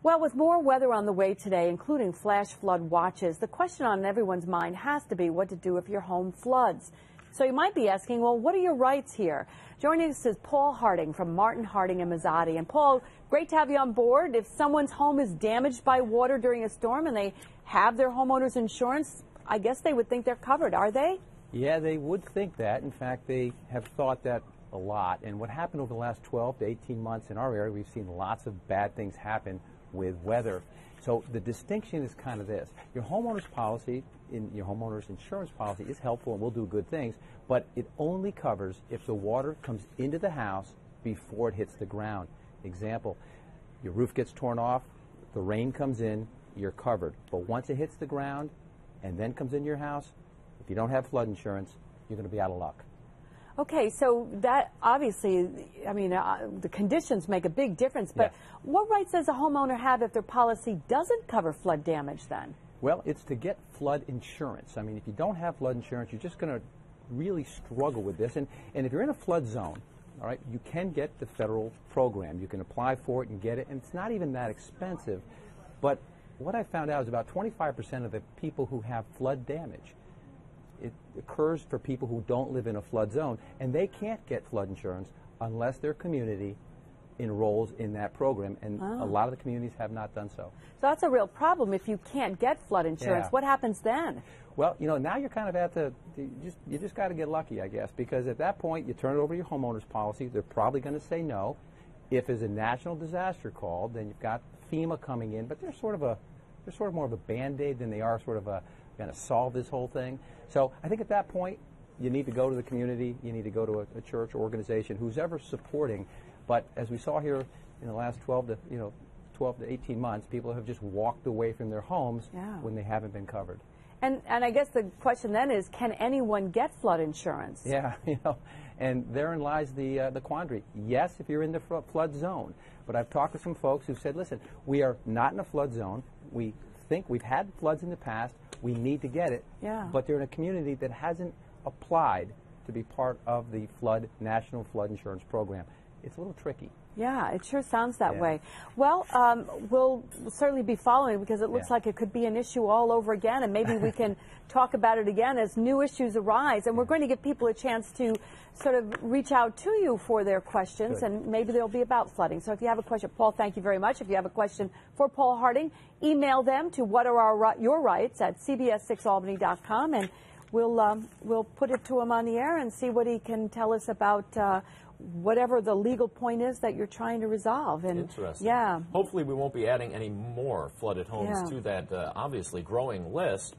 Well, with more weather on the way today, including flash flood watches, the question on everyone's mind has to be what to do if your home floods. So you might be asking, well, what are your rights here? Joining us is Paul Harding from Martin, Harding and Mazzitti. And Paul, great to have you on board. If someone's home is damaged by water during a storm and they have their homeowner's insurance, I guess they would think they're covered, are they? Yeah, they would think that. In fact, they have thought that a lot. And what happened over the last 12 to 18 months in our area, we've seen lots of bad things happen with weather. So the distinction is kind of this. Your homeowner's policy, in your homeowner's insurance policy, is helpful and will do good things, but it only covers if the water comes into the house before it hits the ground. Example, your roof gets torn off, the rain comes in, you're covered. But once it hits the ground and then comes into your house, if you don't have flood insurance, you're going to be out of luck. Okay, so that obviously, I mean, the conditions make a big difference, but yeah. What rights does a homeowner have if their policy doesn't cover flood damage then? Well, it's to get flood insurance. I mean, if you don't have flood insurance, you're just going to really struggle with this. And if you're in a flood zone, all right, you can get the federal program. You can apply for it and get it, and it's not even that expensive. But what I found out is about 25% of the people who have flood damage, it occurs for people who don't live in a flood zone, and they can't get flood insurance unless their community enrolls in that program, and a lot of the communities have not done so. So that's a real problem if you can't get flood insurance. Yeah. What happens then? Well, you know, now you're kind of at the, you just got to get lucky, I guess, because at that point you turn it over to your homeowner's policy. They're probably going to say no. If there's a national disaster called, then you've got FEMA coming in, but they're sort of more of a Band-Aid than they are sort of a going to solve this whole thing. So I think at that point, you need to go to the community, you need to go to a church or organization, who's ever supporting. But as we saw here in the last 12 to 18 months, people have just walked away from their homes when they haven't been covered. And I guess the question then is, can anyone get flood insurance? Yeah, you know, and therein lies the quandary. Yes, if you're in the flood zone. But I've talked to some folks who said, listen, we are not in a flood zone. We think we've had floods in the past. We need to get it. Yeah. But they're in a community that hasn't applied to be part of the National Flood Insurance Program. It's a little tricky. Yeah, it sure sounds that way. Well, we'll certainly be following, because it looks like it could be an issue all over again, and maybe we can talk about it again as new issues arise. And we're going to give people a chance to sort of reach out to you for their questions, and maybe they'll be about flooding. So if you have a question, Paul, thank you very much. If you have a question for Paul Harding, email them to your rights at cbs6albany.com, and we'll put it to him on the air and see what he can tell us about whatever the legal point is that you're trying to resolve. And interesting. Yeah. Hopefully we won't be adding any more flooded homes to that obviously growing list.